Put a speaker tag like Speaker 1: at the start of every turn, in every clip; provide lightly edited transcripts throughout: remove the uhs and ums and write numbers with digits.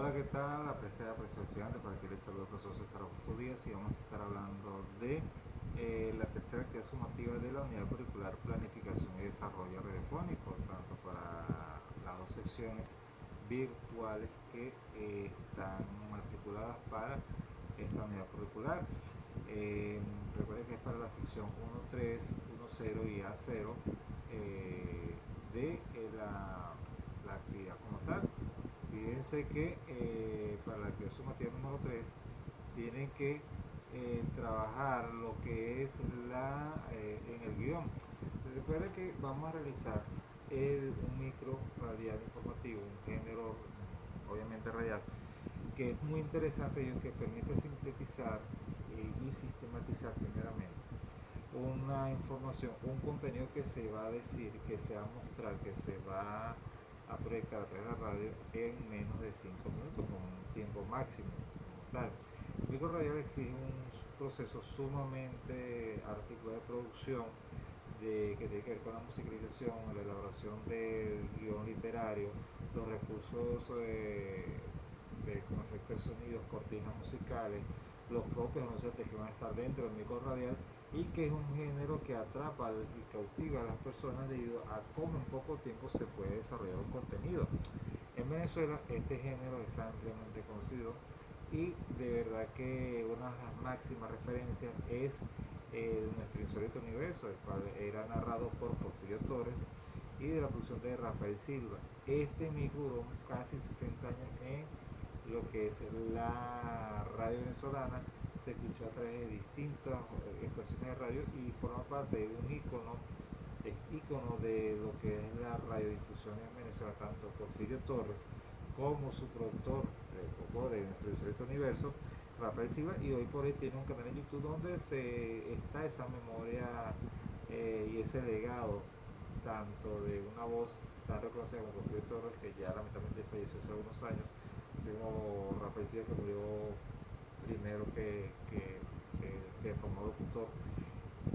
Speaker 1: Hola, ¿qué tal? Apreciado estudiante, por aquí les saludo el profesor César Augusto Díaz y vamos a estar hablando de la tercera actividad sumativa de la unidad curricular Planificación y Desarrollo Radiofónico, tanto para las dos secciones virtuales que están matriculadas para esta unidad curricular. Recuerden que es para la sección 1.3, 1.0 y A0 de la actividad como tal. Fíjense que para la actividad sumativa número 3 tienen que trabajar lo que es en el guión. Recuerden que vamos a realizar un micro radial informativo, un género obviamente radial, que es muy interesante y que permite sintetizar y sistematizar primeramente una información, un contenido que se va a decir, que se va a mostrar, que se va a proyectar a través de la radio en menos de 5 minutos, con un tiempo máximo. Tal. El micro radial exige un proceso sumamente articulado de producción que tiene que ver con la musicalización, la elaboración del guión literario, los recursos con efectos de sonidos, cortinas musicales, los propios anunciantes que van a estar dentro del micro radial, y que es un género que atrapa y cautiva a las personas debido a cómo en poco tiempo se puede desarrollar un contenido. En Venezuela este género es ampliamente conocido y de verdad que una de las máximas referencias es Nuestro Insólito Universo, el cual era narrado por Porfirio Torres y de la producción de Rafael Silva. Este micro duró casi 60 años en lo que es la radio venezolana, se escuchó a través de distintas estaciones de radio y forma parte de un ícono, es ícono de lo que es la radiodifusión en Venezuela, tanto Porfirio Torres como su productor de Nuestro Insólito Universo, Rafael Silva, y hoy por hoy tiene un canal en YouTube donde está esa memoria y ese legado tanto de una voz tan reconocida como Porfirio Torres, que ya lamentablemente falleció hace algunos años, así como Rafael Silva, que murió primero que formó locutor.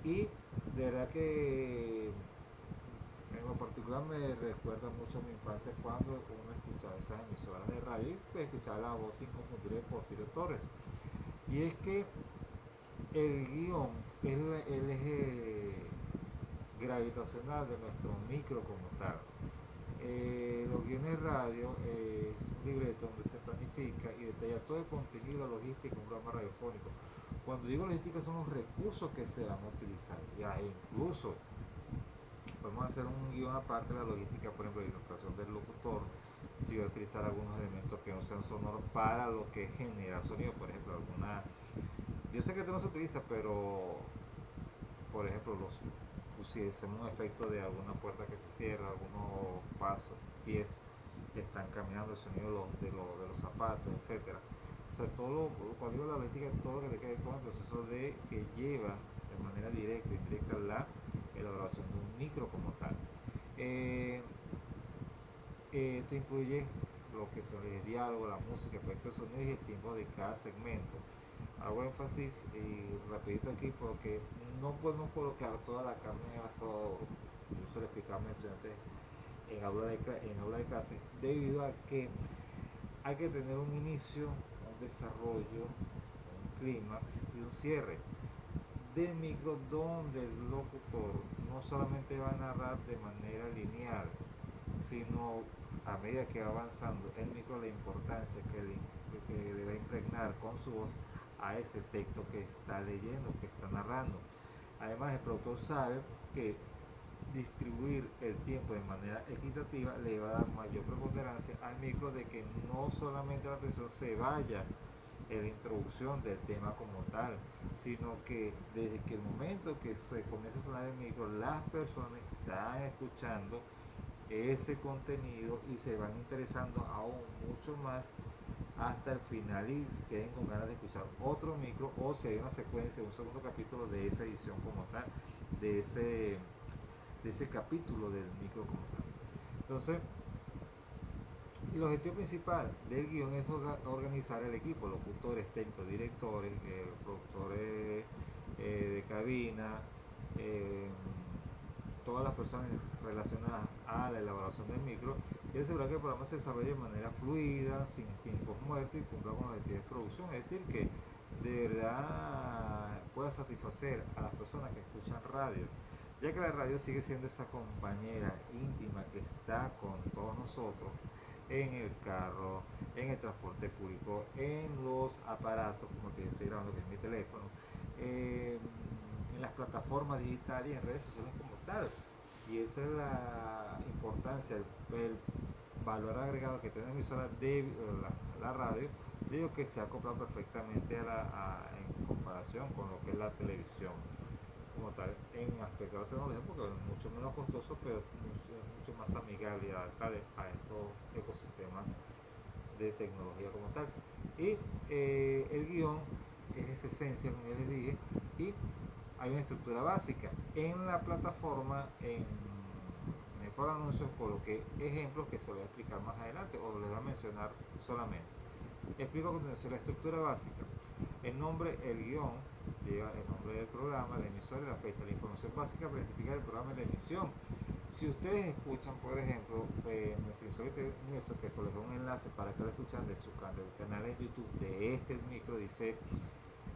Speaker 1: Y de verdad que en lo particular me recuerda mucho a mi infancia cuando uno escuchaba esas emisoras de radio y escuchaba la voz inconfundible de Porfirio Torres. Y es que el guión es el eje gravitacional de nuestro micro como tal. Los guiones radio es un libreto donde se planifica y detalla todo el contenido logístico de un programa radiofónico. Cuando digo logística son los recursos que se van a utilizar, ya incluso podemos hacer un guión aparte de la logística, por ejemplo, la ilustración del locutor, si va a utilizar algunos elementos que no sean sonoros para lo que genera sonido, por ejemplo, yo sé que esto no se utiliza, pero por ejemplo, si hacemos un efecto de alguna puerta que se cierra, algunos pasos, pies que están caminando, el sonido de los zapatos, etcétera. O sea, cuando digo la logística, todo lo que tiene que ver con el proceso que lleva de manera directa e indirecta la elaboración de un micro como tal. Esto incluye lo que son el diálogo, la música, efectos de sonido y el tiempo de cada segmento. Hago énfasis y rapidito aquí porque no podemos colocar toda la carne en el asador. Yo suelo explicar a mis estudiantes en aula de clase, debido a que hay que tener un inicio, un desarrollo, un clímax y un cierre del micro, donde el locutor no solamente va a narrar de manera lineal, sino a medida que va avanzando el micro, la importancia que debe impregnar con su voz a ese texto que está leyendo, que está narrando. Además, el productor sabe que distribuir el tiempo de manera equitativa le va a dar mayor preponderancia al micro, de que no solamente la atención se vaya en la introducción del tema como tal, sino que desde que el momento que se comienza a sonar el micro, las personas están escuchando ese contenido y se van interesando aún mucho más hasta el final y se queden con ganas de escuchar otro micro, o si hay una secuencia, un segundo capítulo de esa edición como tal, de ese capítulo del micro como tal. Entonces, el objetivo principal del guión es organizar el equipo, locutores, técnicos, directores, productores de cabina, todas las personas relacionadas a la elaboración del micro, y asegurar que el programa se desarrolle de manera fluida, salga sin tiempos muertos y cumpla con los objetivos de producción, es decir, que de verdad pueda satisfacer a las personas que escuchan radio, ya que la radio sigue siendo esa compañera íntima que está con todos nosotros en el carro, en el transporte público, en los aparatos como que yo estoy grabando, que es mi teléfono, en las plataformas digitales y en redes sociales como tal. Y esa es la importancia, el valor agregado que tiene la emisora de la radio, digo que se ha acoplado perfectamente en comparación con lo que es la televisión como tal, en aspecto de la tecnología, porque es mucho menos costoso, pero mucho más amigable y adaptable a estos ecosistemas de tecnología como tal. Y el guión es esa esencia, como ya les dije, y hay una estructura básica. En la plataforma, en el foro de anuncios, coloqué ejemplos que se los voy a explicar más adelante o les voy a mencionar solamente. Explico a continuación la estructura básica. El nombre, el guión, lleva el nombre del programa, la emisora y la fecha, la información básica para identificar el programa y la emisión. Si ustedes escuchan, por ejemplo, nuestro insólito universo, que se les da un enlace para que lo escuchen de su canal de YouTube de este micro, dice,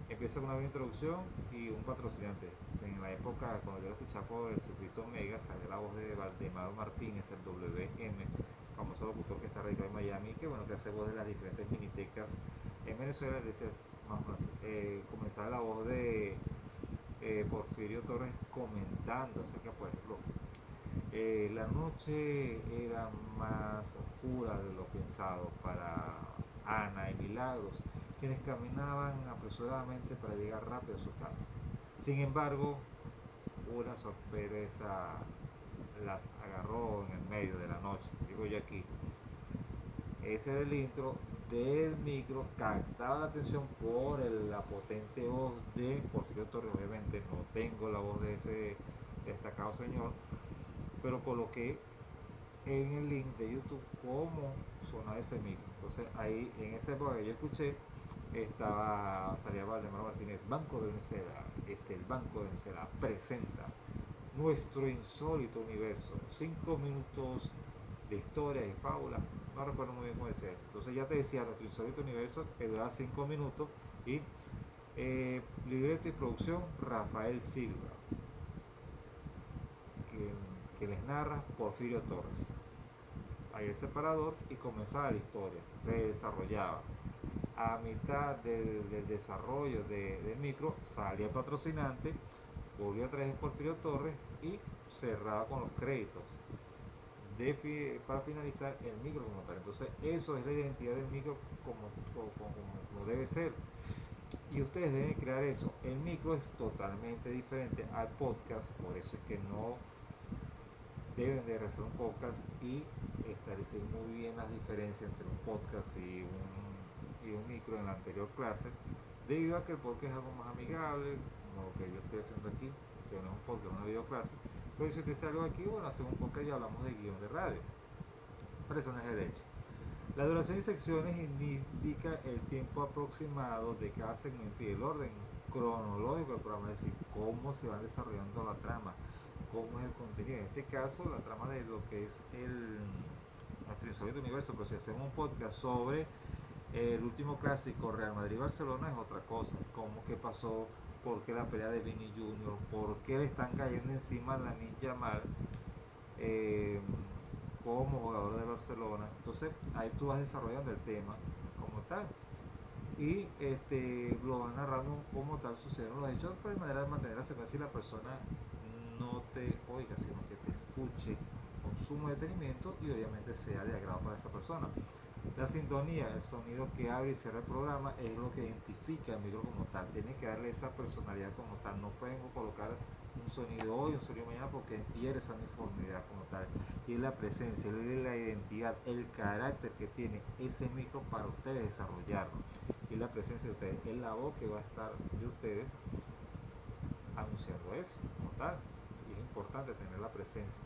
Speaker 1: empieza con una breve introducción y un patrocinante. En la época, cuando yo lo escuchaba por el circuito Omega, salía la voz de Valdemaro Martínez, el WM, famoso locutor que está radicado en Miami, que bueno, que hace voz de las diferentes minitecas en Venezuela. Decía, más o menos, comenzaba la voz de Porfirio Torres comentando acerca, por ejemplo, la noche era más oscura de lo pensado para Ana y Milagros, quienes caminaban apresuradamente para llegar rápido a su casa. Sin embargo, una sorpresa las agarró en el medio de la noche, digo yo aquí. Ese era el intro del micro, captaba la atención por la potente voz de Porfirio Torres. Obviamente no tengo la voz de ese destacado señor, pero coloqué en el link de YouTube cómo sonaba ese micro. Entonces ahí en esa época que yo escuché salía Valdemar Martínez, Banco de Venezuela, es el Banco de Venezuela, presenta nuestro insólito universo, 5 minutos de historia y fábula, no recuerdo muy bien cómo decía eso. Entonces ya te decía, nuestro insólito universo, que dura 5 minutos, y libreto y producción Rafael Silva, que les narra Porfirio Torres. Ahí el separador y comenzaba la historia, se desarrollaba. A mitad del desarrollo del micro salía el patrocinante, volvió a traer Porfirio Torres y cerraba con los créditos para finalizar el micro como tal. Entonces eso es la identidad del micro como debe ser, y ustedes deben crear eso. El micro es totalmente diferente al podcast, por eso es que no deben de hacer un podcast y establecer muy bien las diferencias entre un podcast y un micro en la anterior clase, debido a que el podcast es algo más amigable, como lo que yo estoy haciendo aquí, que no es un podcast, es una videoclase. Pero si usted sale aquí, bueno, hacemos un podcast y hablamos de guión de radio. Pero eso no es el hecho. La duración y secciones indica el tiempo aproximado de cada segmento y el orden cronológico del programa, es decir, cómo se va desarrollando la trama, cómo es el contenido. En este caso, la trama de lo que es nuestro insólito universo, pero si hacemos un podcast sobre el último clásico Real Madrid-Barcelona es otra cosa, cómo que pasó, por qué la pelea de Vini Junior, por qué le están cayendo encima a Lamine Yamal como jugador de Barcelona. Entonces ahí tú vas desarrollando el tema como tal y lo vas narrando como tal sucedieron los hechos, pero de manera de mantener la secuencia y la persona no te oiga, sino que te escuche con sumo detenimiento y obviamente sea de agrado para esa persona. La sintonía, el sonido que abre y cierra el programa, es lo que identifica el micro como tal. Tiene que darle esa personalidad como tal. No pueden colocar un sonido hoy, un sonido mañana, porque pierde esa uniformidad como tal. Y es la presencia, es la identidad, el carácter que tiene ese micro para ustedes desarrollarlo. Y la presencia de ustedes, es la voz que va a estar de ustedes anunciando eso como tal. Y es importante tener la presencia.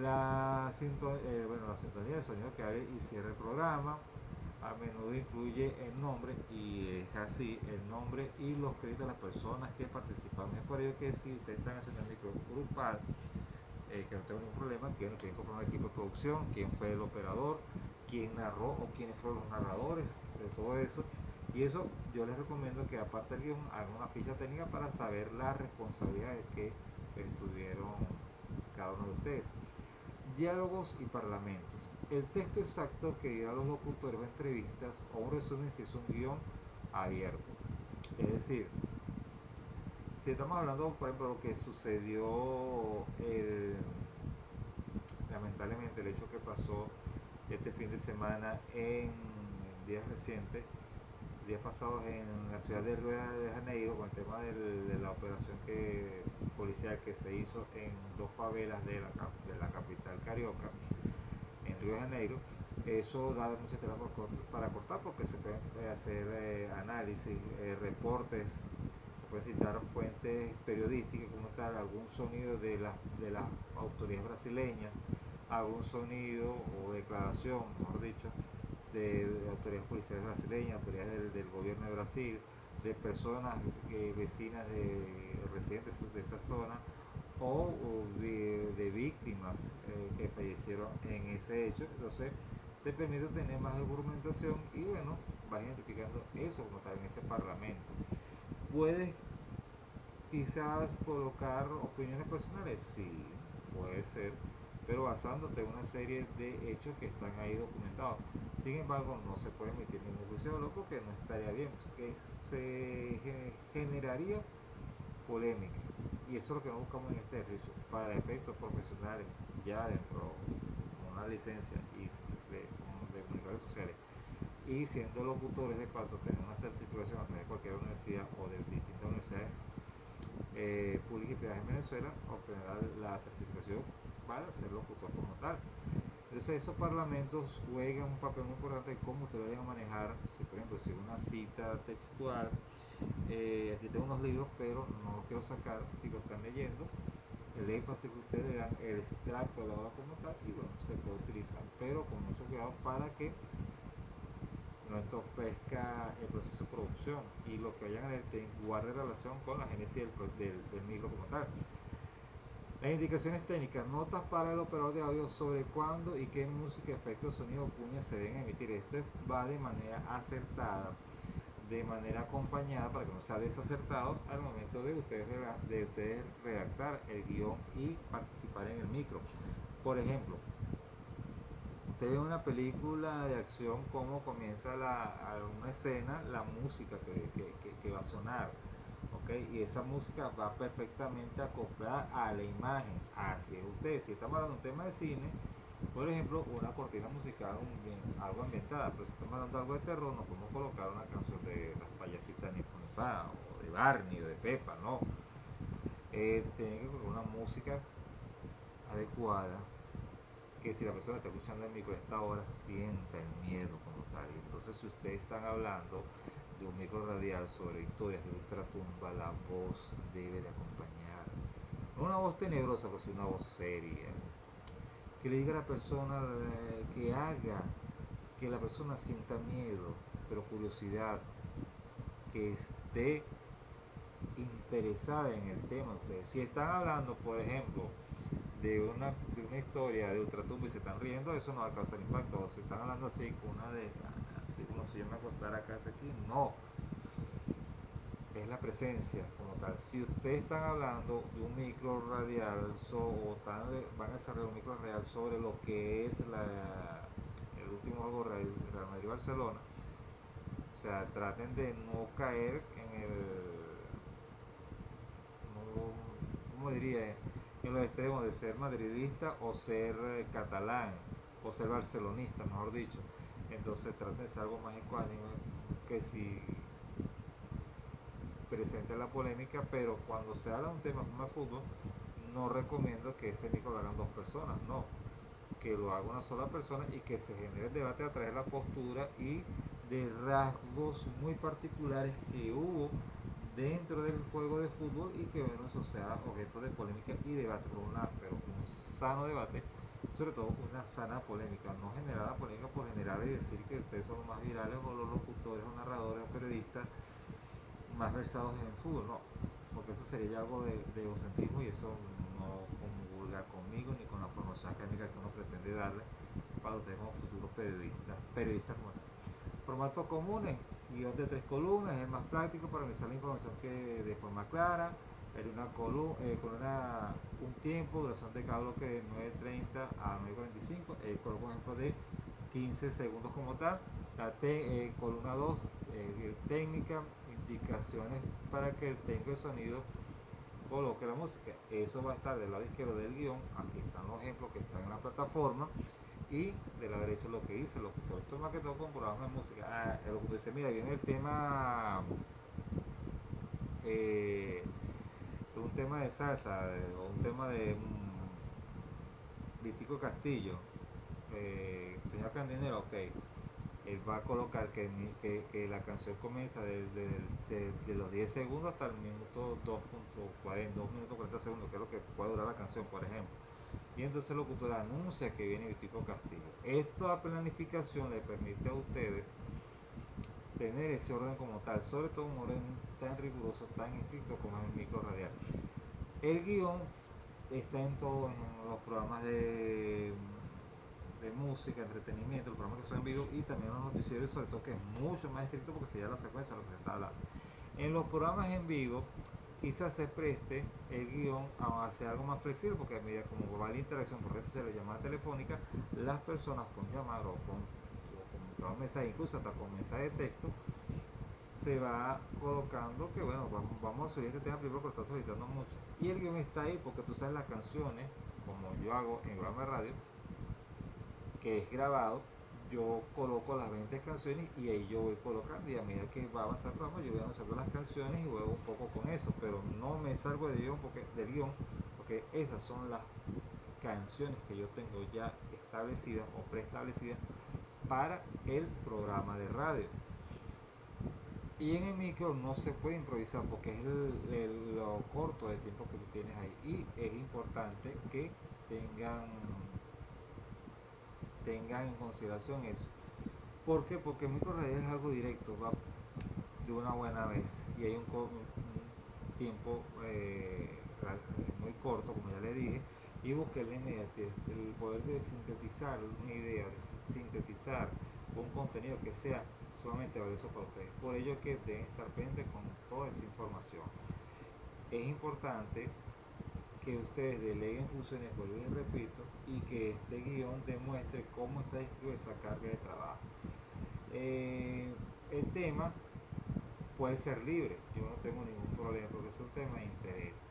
Speaker 1: La sintonía del sonido que abre y cierra el programa a menudo incluye el nombre, y es así, el nombre y los créditos de las personas que participaron. Es por ello que si ustedes están haciendo el micro grupal, que no tengo ningún problema, que no tienen que formar un equipo de producción, quién fue el operador, quién narró o quiénes fueron los narradores de todo eso. Y eso yo les recomiendo que aparte del guión hagan una ficha técnica para saber las responsabilidades que estuvieron cada uno de ustedes. Diálogos y parlamentos. El texto exacto que dirán los locutores o entrevistas o un resumen si es un guión abierto. Es decir, si estamos hablando, por ejemplo, lo que sucedió lamentablemente el hecho que pasó este fin de semana en días recientes, días pasados en la ciudad de Río de Janeiro, con el tema de la operación policial que se hizo en dos favelas de la capital carioca, en Río de Janeiro. Eso da mucha tela para cortar porque se pueden hacer análisis, reportes, se puede citar fuentes periodísticas como tal, algún sonido de las autoridades brasileñas, algún sonido o declaración, mejor dicho, de autoridades policiales brasileñas, autoridades del gobierno de Brasil, de personas vecinas de residentes de esa zona o de víctimas que fallecieron en ese hecho. Entonces te permite tener más argumentación y bueno, vas identificando eso como tal en ese parlamento. Puedes quizás colocar opiniones personales, sí, puede ser, pero basándote en una serie de hechos que están ahí documentados. Sin embargo, no se puede emitir ningún juicio de valor porque no estaría bien, pues, que se generaría polémica. Y eso es lo que no buscamos en este ejercicio, para efectos profesionales, ya dentro de una licencia y de comunicadores sociales. Y siendo locutores de paso, tener una certificación a través de cualquier universidad o de distintas universidades públicas y privadas en Venezuela, obtener la certificación para ser locutor como tal. Entonces esos parlamentos juegan un papel muy importante en cómo ustedes vayan a manejar, si por ejemplo si una cita textual, aquí tengo unos libros pero no los quiero sacar, si lo están leyendo, el énfasis que ustedes le dan, el extracto de la obra como tal, y bueno, se puede utilizar, pero con mucho cuidado para que no entorpezca el proceso de producción y lo que vayan a leer guarde relación con la génesis del micro como tal. Las indicaciones técnicas, notas para el operador de audio sobre cuándo y qué música, efectos, sonido o cuñas se deben emitir. Esto va de manera acertada, de manera acompañada para que no sea desacertado al momento de ustedes redactar el guión y participar en el micro. Por ejemplo, usted ve una película de acción, cómo comienza una escena, la música que va a sonar. Okay, y esa música va perfectamente acoplada a la imagen. Así es usted. Si estamos hablando de un tema de cine, por ejemplo, una cortina musical, algo ambientada, pero si estamos hablando de algo de terror, no podemos colocar una canción de las payasitas ni Funifa o de Barney o de Peppa, no. Tiene que colocar una música adecuada que si la persona está escuchando el micro a esta hora sienta el miedo como tal. Y entonces si ustedes están hablando de un micro radial sobre historias de ultratumba, la voz debe de acompañar. No una voz tenebrosa, pero sí una voz seria. Que le diga a la persona, que haga que la persona sienta miedo, pero curiosidad, que esté interesada en el tema de ustedes. Si están hablando, por ejemplo, de una historia de ultratumba y se están riendo, eso no va a causar impacto. O si están hablando así con así como si yo me acostara acá aquí, no. Es la presencia como tal. Si ustedes están hablando de un micro radial van a desarrollar un micro radial sobre lo que es el último juego Real Madrid-Barcelona, o sea, traten de no caer en ¿cómo diría? En los extremos de ser madridista o ser catalán o ser barcelonista, mejor dicho. Entonces traten de ser algo más ecuánime, que si presente la polémica, pero cuando se habla de un tema como el fútbol, no recomiendo que ese micro lo hagan dos personas, no, que lo haga una sola persona y que se genere el debate a través de la postura y de rasgos muy particulares que hubo dentro del juego de fútbol y que bueno, eso sea objeto de polémica y debate, pero un sano debate, sobre todo una sana polémica, no generada polémica por generar y decir que ustedes son los más virales o los locutores o narradores o periodistas más versados en fútbol, no, porque eso sería ya algo de egocentrismo y eso no pegar conmigo ni con la formación académica que uno pretende darle para ustedes como futuros periodistas como tal. Formatos comunes: guión de 3 columnas, es el más práctico para organizar la información que de forma clara. Una columna, un tiempo, duración de cada bloque de 9:30 a 9:45, coloco un ejemplo de 15 segundos como tal. Columna 2, técnica, indicaciones para que el técnico de sonido coloque la música. Eso va a estar del lado izquierdo del guión. Aquí están los ejemplos que están en la plataforma, y de la derecha lo que dice el locutor. Esto es más que todo con programas de música. El locutor dice: mira, viene el tema, un tema de salsa, o un tema de Vitico Castillo, señor Candinero, ok. Él va a colocar que la canción comienza de los 10 segundos hasta el minuto 2.40, 2 minutos 40 segundos, que es lo que puede durar la canción, por ejemplo. Y entonces el locutor anuncia que viene Vitico Castillo. Esta planificación le permite a ustedes tener ese orden como tal, sobre todo un orden tan riguroso, tan estricto como es el micro radial. El guión está en todos los programas de música, entretenimiento, los programas que son en vivo, y también los noticieros, sobre todo, que es mucho más estricto porque se la secuencia de lo que se está hablando. En los programas en vivo quizás se preste el guión a hacer algo más flexible, porque a medida como va la interacción por redes sociales, llamada telefónica, las personas con llamar o con mensaje, incluso hasta con mensaje de texto, se va colocando que bueno, vamos a subir este tema primero porque está solicitando mucho, y el guión está ahí porque tú sabes las canciones, como yo hago en el programa de radio que es grabado. Yo coloco las 20 canciones y ahí yo voy colocando, y a medida que va a avanzar el programa yo voy avanzando las canciones y juego un poco con eso, pero no me salgo del guión porque esas son las canciones que yo tengo ya establecidas o preestablecidas para el programa de radio. Y en el micro no se puede improvisar porque es lo corto de tiempo que tú tienes ahí, y es importante que tengan en consideración eso. ¿Por qué? Porque el micro radial es algo directo, va de una buena vez, y hay un tiempo muy corto, como ya le dije, y busqué la inmediatez, el poder de sintetizar una idea, de sintetizar un contenido que sea sumamente valioso para ustedes. Por ello que deben estar pendientes con toda esa información. Es importante que ustedes deleguen funciones, vuelvo y repito, y que este guión demuestre cómo está distribuida esa carga de trabajo. El tema puede ser libre, yo no tengo ningún problema porque es un tema de interés.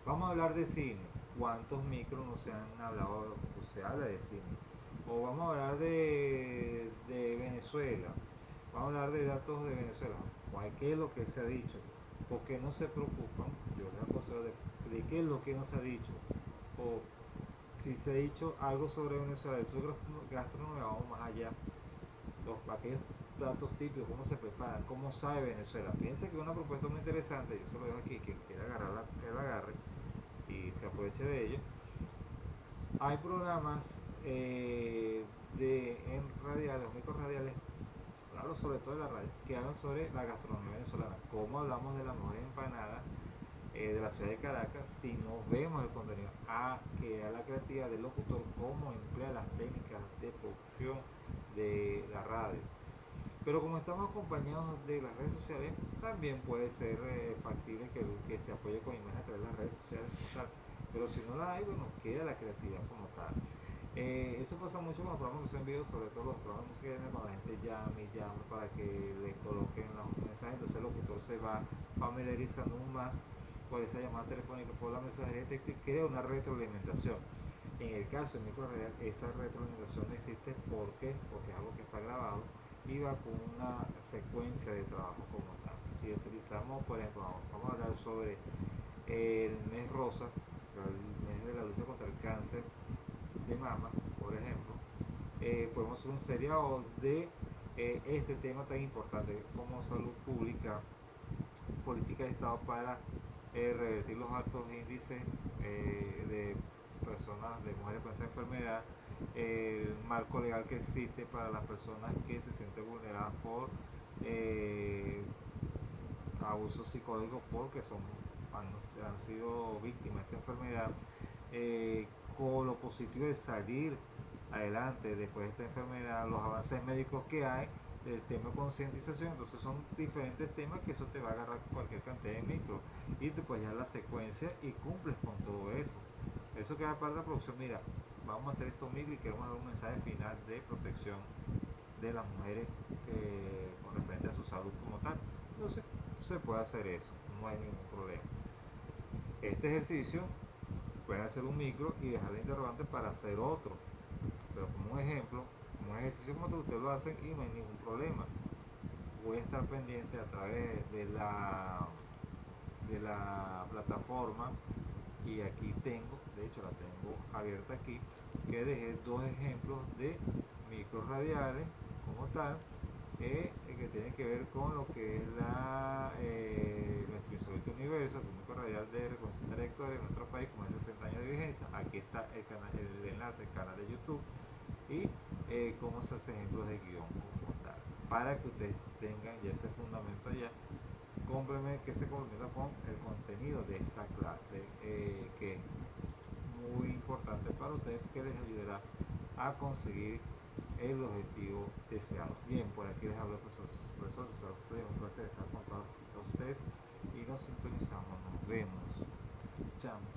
Speaker 1: Vamos a hablar de cine. ¿Cuántos micros no se han hablado, o se habla de cine? O vamos a hablar de Venezuela, vamos a hablar de datos de Venezuela. ¿Qué es lo que se ha dicho? Porque no se preocupan, yo les aconsejo de qué es lo que no se ha dicho, o si se ha dicho algo sobre Venezuela, de su gastronomía, vamos más allá, aquellos platos típicos, cómo se preparan, cómo sabe Venezuela. Piensa que es una propuesta muy interesante, yo se lo dejo aquí, quien quiera agarrarla, que la agarre y se aproveche de ello. Hay programas en radiales, micro radiales, hablo sobre todo de la radio, que hablan sobre la gastronomía venezolana, cómo hablamos de la mejor empanada de la ciudad de Caracas, si no vemos el contenido, que a la creatividad del locutor, cómo emplea las técnicas de producción de la radio. Pero como estamos acompañados de las redes sociales, también puede ser factible que se apoye con imágenes a través de las redes sociales como tal. Pero si no la hay, bueno, queda la creatividad como tal. Eso pasa mucho con los programas que son en vivo, sobre todo los programas de música, cuando la gente llama para que le coloquen los mensajes, entonces el locutor se va familiarizando aún más por esa llamada telefónica, por la mensajería de texto, y crea una retroalimentación. En el caso del micro radial, esa retroalimentación no existe. ¿Por qué? Porque es algo que está grabado y va con una secuencia de trabajo como tal. Si utilizamos, por ejemplo, vamos a hablar sobre el mes rosa, el mes de la lucha contra el cáncer de mama, por ejemplo, podemos hacer un seriado de este tema tan importante como salud pública, política de Estado para revertir los altos índices de personas, de mujeres con esa enfermedad, el marco legal que existe para las personas que se sienten vulneradas por abusos psicológicos porque han sido víctimas de esta enfermedad, con lo positivo de salir adelante después de esta enfermedad, los avances médicos que hay, el tema de concientización. Entonces son diferentes temas que eso te va a agarrar cualquier cantidad de micro y te puedes dar la secuencia y cumples con todo eso. Eso queda parte de la producción. Mira, vamos a hacer esto micro y queremos dar un mensaje final de protección de las mujeres con referente a su salud como tal. Entonces se puede hacer eso, no hay ningún problema. Este ejercicio puedes hacer un micro y dejar la interrogante para hacer otro, pero como un ejemplo, como un ejercicio como otro, ustedes lo hacen y no hay ningún problema. Voy a estar pendiente a través de la plataforma, y aquí tengo, de hecho la tengo abierta aquí, que dejé dos ejemplos de micros radiales como tal, que tienen que ver con lo que es nuestro insólito universo, el micro radial de reconocimiento de trayectoria en nuestro país con 60 años de vigencia. Aquí está el enlace al canal de YouTube y cómo se hace ejemplos de guión como tal, para que ustedes tengan ya ese fundamento allá, que se complementa con el contenido de esta clase, que es muy importante para ustedes, que les ayudará a conseguir el objetivo deseado. Bien, por aquí les hablo el profesor César Custodio. Un placer estar con todos ustedes y nos sintonizamos, nos vemos, escuchamos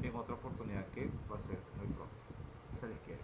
Speaker 1: en otra oportunidad que va a ser muy pronto. Se les quiere.